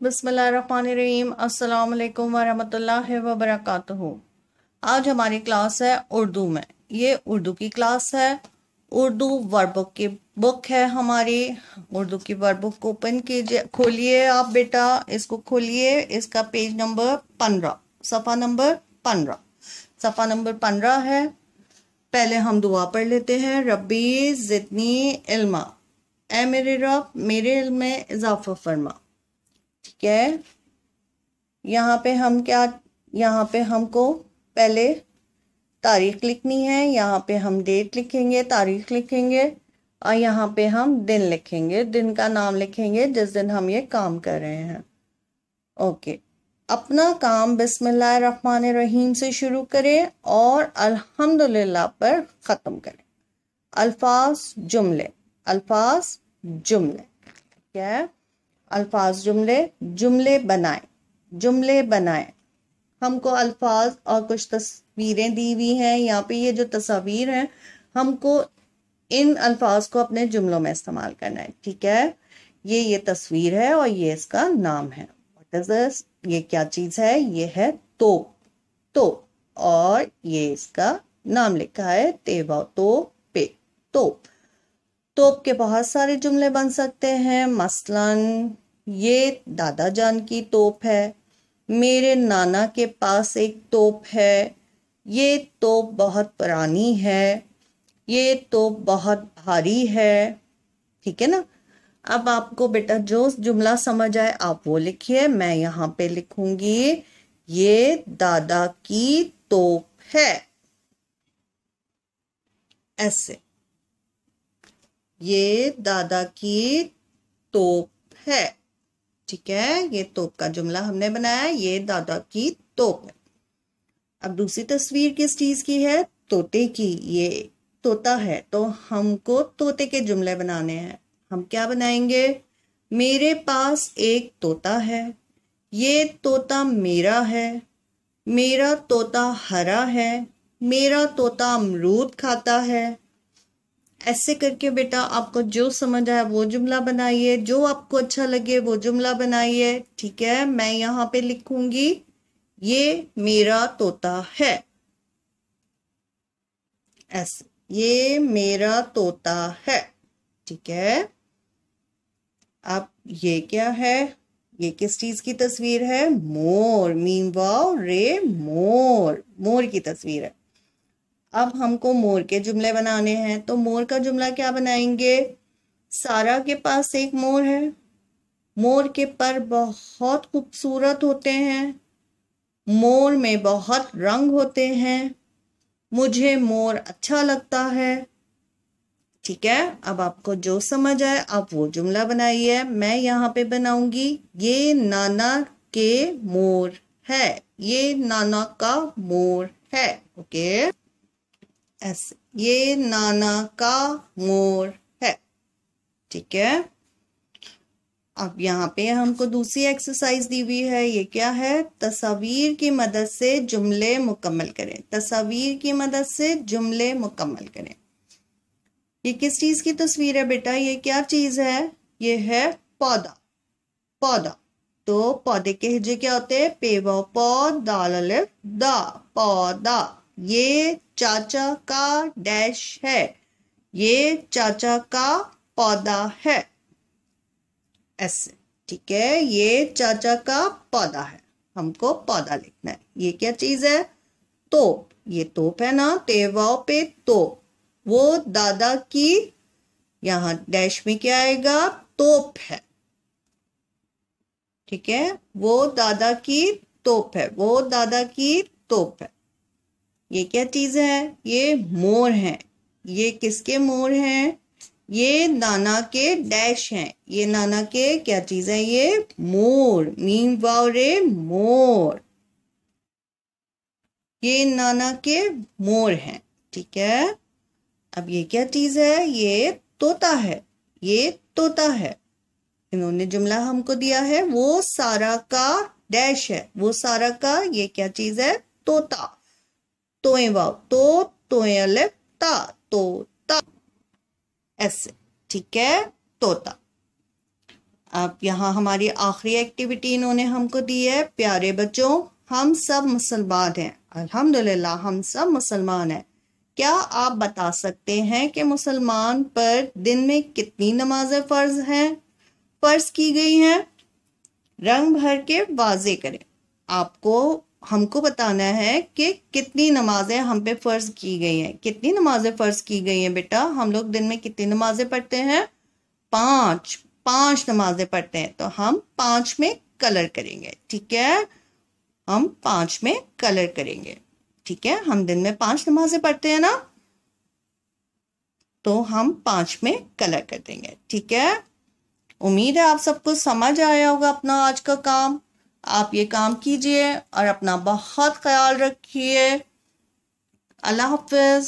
बिस्मिल्लाहिर्रहमानिर्रहीम। अस्सलाम वालेकुम वरहमतुल्लाहि वबरकातुहू। आज हमारी क्लास है उर्दू में। ये उर्दू की क्लास है। उर्दू वर्कबुक की बुक है हमारी। उर्दू की वर्कबुक ओपन कीजिए, खोलिए आप बेटा, इसको खोलिए। इसका पेज नंबर 15, सफ़ा नंबर 15, सफ़ा नंबर 15 है। पहले हम दुआ पढ़ लेते हैं। रब्बी ज़िदनी इल्मा, ए मेरे रब मेरे इल्म में इजाफा फरमा। ठीक है, यहाँ पे हमको पहले तारीख लिखनी है। यहाँ पे हम डेट लिखेंगे, तारीख लिखेंगे, और यहाँ पे हम दिन लिखेंगे, दिन का नाम लिखेंगे जिस दिन हम ये काम कर रहे हैं। ओके, अपना काम बिस्मिल्लाहिर्रहमानिर्रहीम से शुरू करें और अल्हम्दुलिल्लाह पर ख़त्म करें। अल्फाज जुमले, अल्फाज जुमले, क्या है? अल्फाज जुमले, जुमले बनाएं, जुमले बनाएं। हमको अल्फाज और कुछ तस्वीरें दी हुई हैं। यहाँ पे ये जो तस्वीर हैं, हमको इन अल्फाज को अपने जुमलों में इस्तेमाल करना है। ठीक है, ये तस्वीर है और ये इसका नाम है। What is this? ये क्या चीज है? ये है तोप, तोप, और ये इसका नाम लिखा है तेवा तो पे, तोप। तोप के बहुत सारे जुमले बन सकते हैं। मसलन ये दादा जान की तोप है, मेरे नाना के पास एक तोप है, ये तोप बहुत पुरानी है, ये तोप बहुत भारी है। ठीक है ना? अब आपको बेटा जो जुमला समझ आए आप वो लिखिए। मैं यहाँ पे लिखूंगी ये दादा की तोप है, ऐसे। ये दादा की तोप है। ठीक है, ये तोप का जुमला हमने बनाया, ये दादा की तोप है। अब दूसरी तस्वीर किस चीज की है? तोते की। ये तोता है तो हमको तोते के जुमले बनाने हैं। हम क्या बनाएंगे? मेरे पास एक तोता है, ये तोता मेरा है, मेरा तोता हरा है, मेरा तोता अमरूद खाता है। ऐसे करके बेटा आपको जो समझ आया वो जुमला बनाइए, जो आपको अच्छा लगे वो जुमला बनाइए। ठीक है, मैं यहाँ पे लिखूंगी ये मेरा तोता है, ऐसे, ये मेरा तोता है। ठीक है, अब ये क्या है? ये किस चीज की तस्वीर है? मोर, मीम वाव रे मोर, मोर की तस्वीर है। अब हमको मोर के जुमले बनाने हैं, तो मोर का जुमला क्या बनाएंगे? सारा के पास एक मोर है, मोर के पर बहुत खूबसूरत होते हैं, मोर में बहुत रंग होते हैं, मुझे मोर अच्छा लगता है। ठीक है, अब आपको जो समझ आए आप वो जुमला बनाइए। मैं यहाँ पे बनाऊंगी ये नाना के मोर है, ये नाना का मोर है। ओके, ऐसे, ये नाना का मोर है। ठीक है, अब यहाँ पे हमको दूसरी एक्सरसाइज दी हुई है। ये क्या है? तस्वीर की मदद से जुमले मुकम्मल करें, तस्वीर की मदद से जुमले मुकम्मल करें। ये किस चीज की तस्वीर है बेटा? ये क्या चीज है? ये है पौधा, पौधा। तो पौधे के हिज्जे क्या होते हैं? पे व पौ, दाल अलिफ दा, पौधा। ये चाचा का डैश है, ये चाचा का पौधा है, ऐसे। ठीक है, ये चाचा का पौधा है, हमको पौधा लिखना है। ये क्या चीज है? तोप, ये तोप है ना, तेवाओ पे तोप। वो दादा की, यहां डैश में क्या आएगा? तोप है। ठीक है, वो दादा की तोप है, वो दादा की तोप है। ये क्या चीज है? ये मोर है। ये किसके मोर हैं? ये नाना के डैश हैं। ये नाना के क्या चीज है? ये मोर, मीम वाव रे मोर, ये नाना के मोर हैं। ठीक है, अब ये क्या चीज है? ये तोता है, ये तोता है। इन्होंने जुमला हमको दिया है वो सारा का डैश है, वो सारा का, ये क्या चीज है? तोता। तोए वाव तो, तोए अलिफ ता, तोता, ऐसे। ठीक है, तोता। अब यहाँ हमारी आखिरी एक्टिविटी इन्होंने हमको दी है। प्यारे बच्चों, हम सब मुसलमान हैं, अल्हम्दुलिल्लाह हम सब मुसलमान हैं। क्या आप बता सकते हैं कि मुसलमान पर दिन में कितनी नमाजें फर्ज की गई हैं? रंग भर के वाजे करें। हमको बताना है कि कितनी नमाजें हम पे फर्ज की गई हैं। कितनी नमाजें फर्ज की गई हैं बेटा? हम लोग दिन में कितनी नमाजें पढ़ते हैं? 5 नमाजें पढ़ते हैं। तो हम 5 में कलर करेंगे, ठीक है? हम 5 में कलर करेंगे, ठीक है? हम दिन में 5 नमाजें पढ़ते हैं ना, तो हम 5 में कलर कर देंगे, ठीक है? उम्मीद है आप सबको समझ आया होगा अपना आज का काम। आप ये काम कीजिए और अपना बहुत ख्याल रखिए। अल्लाह हाफिज।